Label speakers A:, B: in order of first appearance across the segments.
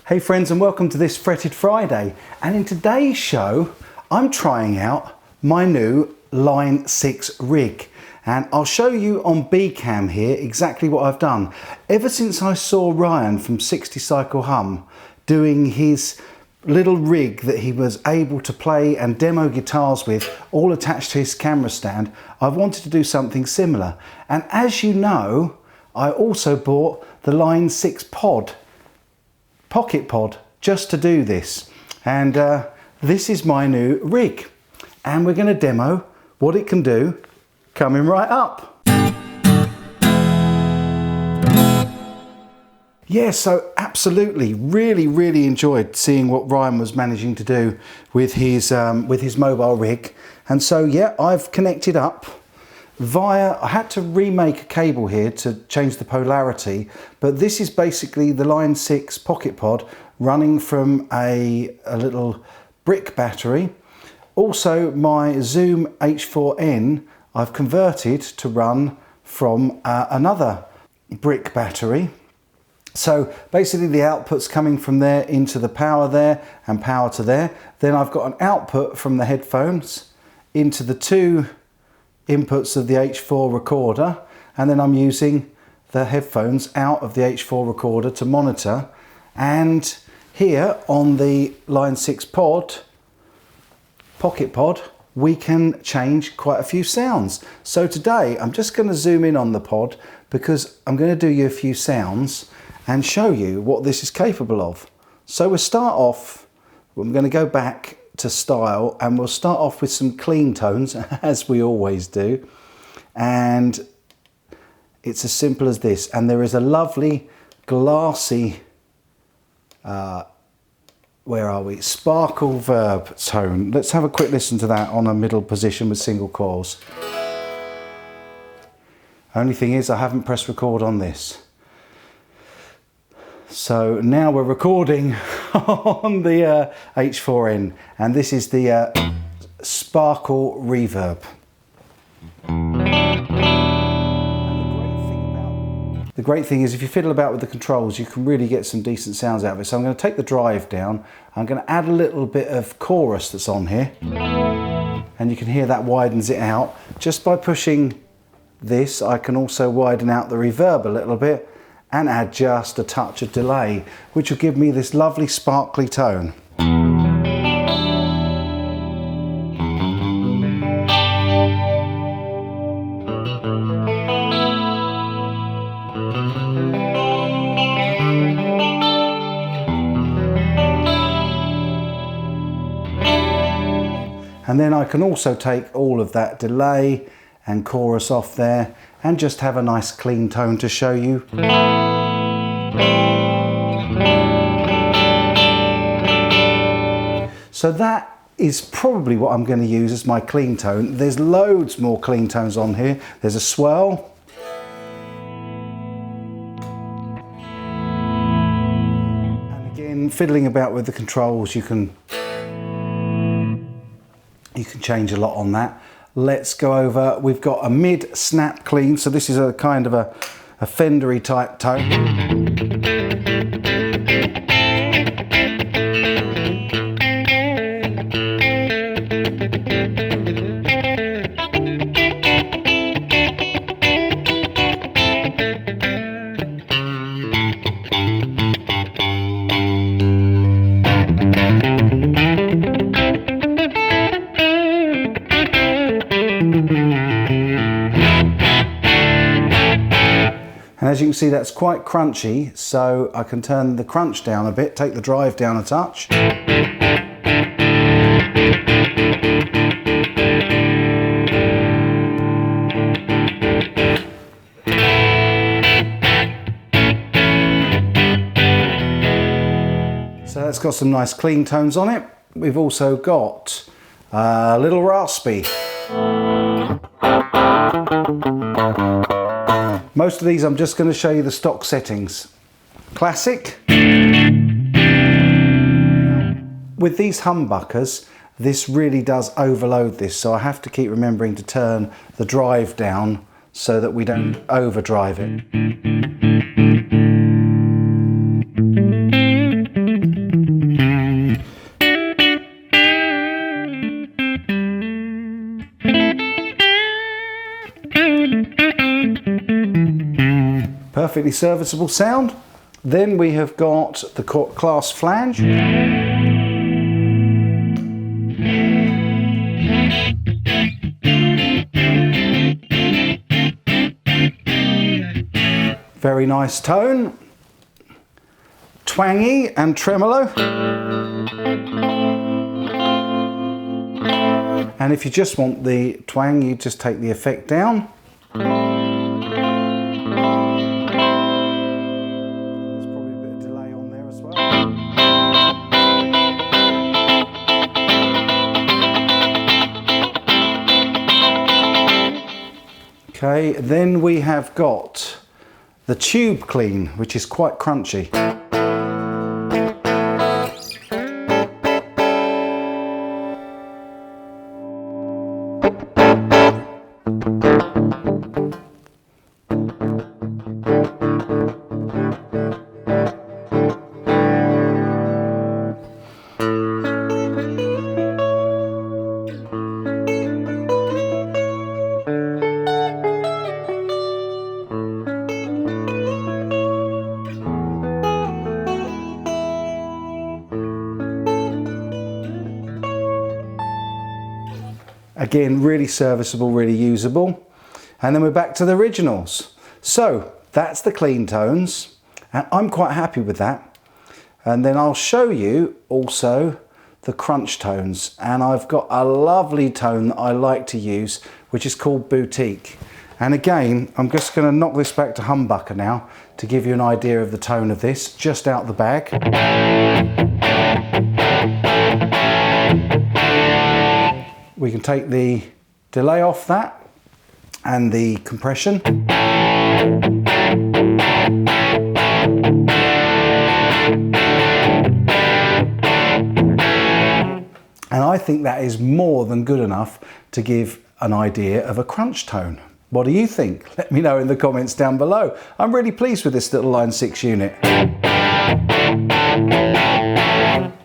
A: Hey friends, and welcome to this Fretted Friday. And in today's show, I'm trying out my new Line 6 rig. And I'll show you on B-Cam here exactly what I've done. Ever since I saw Ryan from 60 Cycle Hum doing his little rig that he was able to play and demo guitars with, all attached to his camera stand, I've wanted to do something similar. And as you know, I also bought the Line 6 Pocket Pod just to do this, and this is my new rig, and we're going to demo what it can do coming right up. Yeah, so absolutely, really enjoyed seeing what Ryan was managing to do with his mobile rig. And so yeah, I've connected up via, I had to remake a cable here to change the polarity, but this is basically the Line 6 Pocket Pod running from a little brick battery. Also my Zoom H4n I've converted to run from another brick battery. So basically the output's coming from there into the power there and power to there. Then I've got an output from the headphones into the two inputs of the H4 recorder, and then I'm using the headphones out of the H4 recorder to monitor. And here on the Line 6 Pocket Pod, we can change quite a few sounds. So today I'm just going to zoom in on the pod because I'm going to do you a few sounds and show you what this is capable of. So we'll start off, I'm going to go back to style, and we'll start off with some clean tones as we always do, and it's as simple as this. And there is a lovely glassy where are we, sparkle verb tone. Let's have a quick listen to that on a middle position with single coils. Only thing is I haven't pressed record on this. So now we're recording on the H4n, and this is the sparkle reverb. And the great thing is if you fiddle about with the controls, you can really get some decent sounds out of it. So I'm going to take the drive down, I'm going to add a little bit of chorus that's on here, and you can hear that widens it out. Just by pushing this, I can also widen out the reverb a little bit and add just a touch of delay, which will give me this lovely sparkly tone. And then I can also take all of that delay and chorus off there and just have a nice clean tone to show you. So that is probably what I'm going to use as my clean tone. There's loads more clean tones on here. There's a swell. And again, fiddling about with the controls, you can change a lot on that. Let's go over, we've got a mid snap clean, so this is a kind of a Fendery type tone. And as you can see, that's quite crunchy, so I can turn the crunch down a bit, take the drive down a touch. So that's got some nice clean tones on it. We've also got a little raspy. Most of these I'm just going to show you the stock settings. Classic. With these humbuckers, this really does overload this, so I have to keep remembering to turn the drive down so that we don't overdrive it. perfectly serviceable sound. Then we have got the class flange. Very nice tone. Twangy and tremolo. And if you just want the twang, you just take the effect down. There's probably a bit of delay on there as well. Okay, then we have got the tube clean, which is quite crunchy. Again, really serviceable, really usable. And then we're back to the originals. So that's the clean tones, and I'm quite happy with that. And then I'll show you also the crunch tones. And I've got a lovely tone that I like to use, which is called Boutique. And again, I'm just going to knock this back to humbucker now to give you an idea of the tone of this, just out the bag. We can take the delay off that and the compression. And I think that is more than good enough to give an idea of a crunch tone. What do you think? Let me know in the comments down below. I'm really pleased with this little Line 6 unit.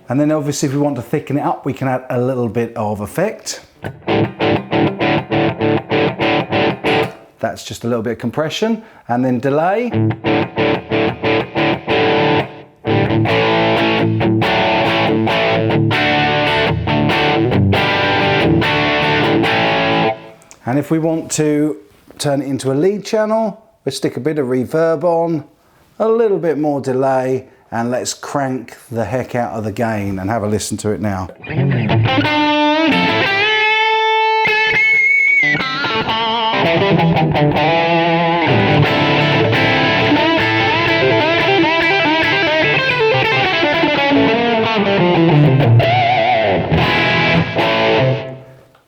A: And then obviously if we want to thicken it up, we can add a little bit of effect. That's just a little bit of compression, and then delay. And if we want to turn it into a lead channel, we stick a bit of reverb on, a little bit more delay, and let's crank the heck out of the gain and have a listen to it now.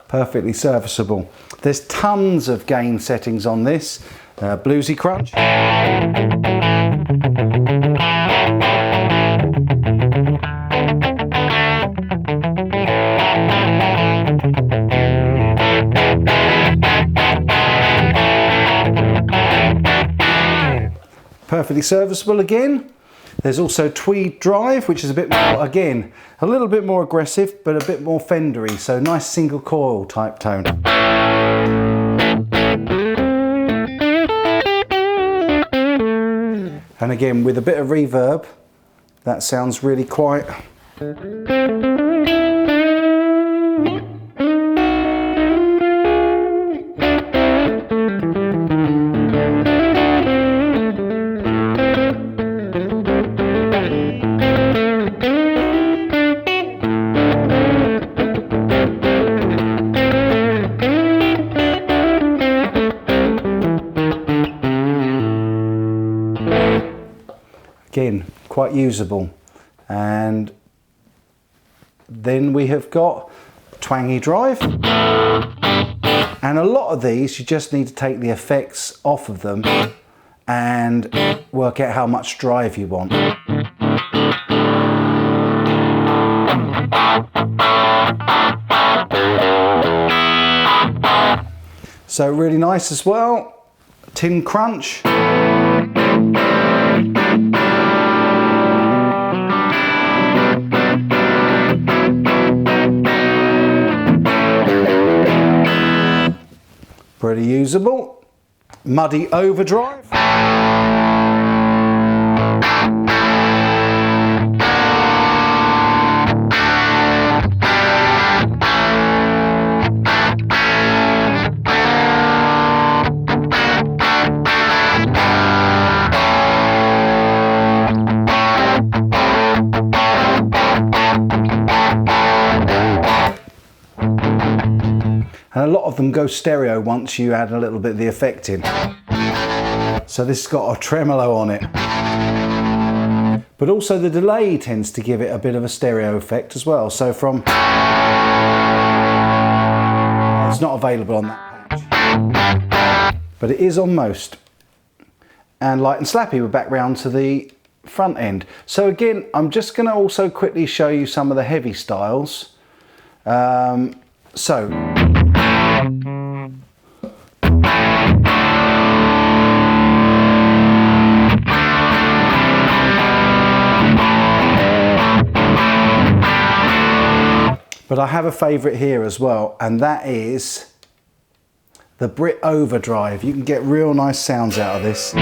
A: Perfectly serviceable. There's tons of gain settings on this. Bluesy crunch. Perfectly serviceable again. There's also Tweed Drive, which is a bit more, again, a little bit more aggressive, but a bit more Fendery, so nice single coil type tone. And again, with a bit of reverb, that sounds really quite... Again, quite usable. And then we have got Twangy Drive. And a lot of these, you just need to take the effects off of them and work out how much drive you want. So really nice as well. Tin Crunch. Pretty usable. Muddy Overdrive. a lot of them go stereo once you add a little bit of the effect in. So this has got a tremolo on it. But also the delay tends to give it a bit of a stereo effect as well. So from... it's not available on that patch, but it is on most. And Light and Slappy, we're back round to the front end. So again, I'm just going to also quickly show you some of the heavy styles. But I have a favourite here as well, and that is the Brit Overdrive. You can get real nice sounds out of this.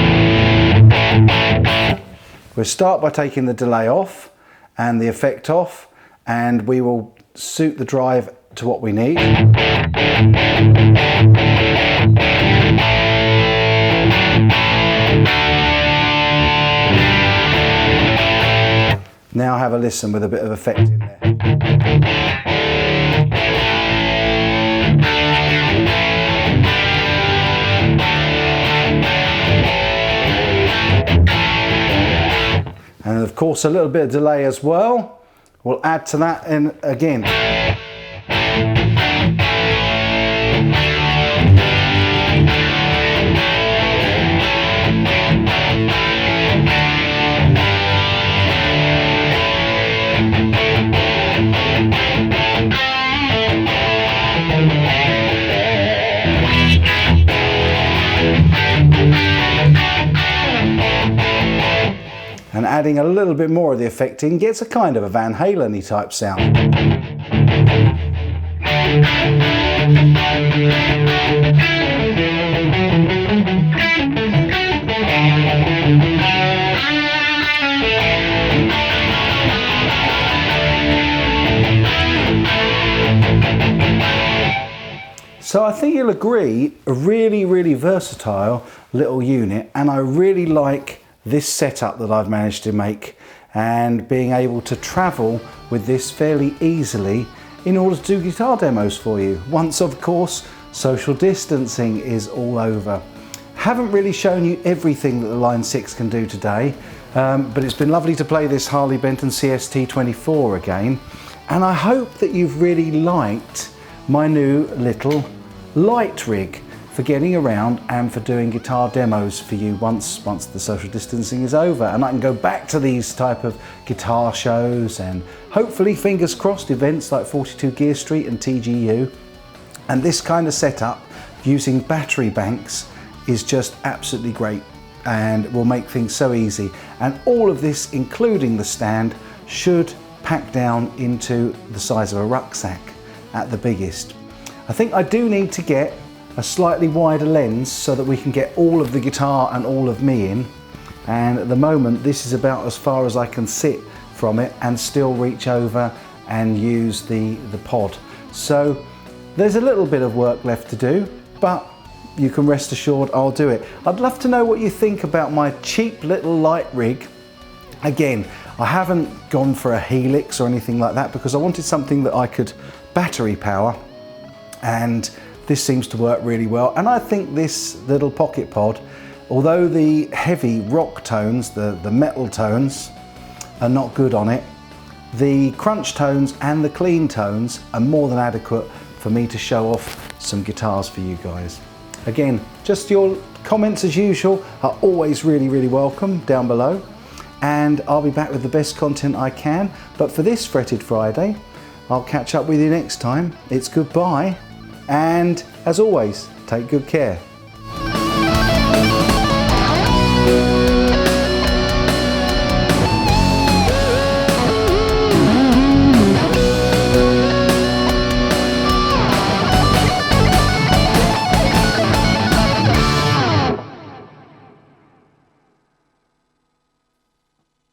A: We'll start by taking the delay off and the effect off, and we will suit the drive to what we need. Now have a listen with a bit of effect in there. And of course a little bit of delay as well. We'll add to that in again. And adding a little bit more of the effect in gets a kind of a Van Halen-y type sound. So I think you'll agree, a really, really versatile little unit, and I really like this setup that I've managed to make, and being able to travel with this fairly easily in order to do guitar demos for you. Once, of course, social distancing is all over. Haven't really shown you everything that the Line 6 can do today, but it's been lovely to play this Harley Benton CST24 again, and I hope that you've really liked my new little light rig for getting around and for doing guitar demos for you once the social distancing is over, and I can go back to these type of guitar shows and hopefully, fingers crossed, events like 42 Gear Street and TGU. And this kind of setup using battery banks is just absolutely great and will make things so easy. And all of this, including the stand, should pack down into the size of a rucksack at the biggest. I think I do need to get a slightly wider lens so that we can get all of the guitar and all of me in, and at the moment this is about as far as I can sit from it and still reach over and use the pod. So there's a little bit of work left to do, but you can rest assured I'll do it. I'd love to know what you think about my cheap little light rig. Again, I haven't gone for a Helix or anything like that because I wanted something that I could battery power, and this seems to work really well. And I think this little pocket pod, although the heavy rock tones, the metal tones, are not good on it, the crunch tones and the clean tones are more than adequate for me to show off some guitars for you guys. Again, just your comments as usual are always really, really welcome down below, and I'll be back with the best content I can. But for this Fretted Friday, I'll catch up with you next time. It's goodbye. And as always, take good care.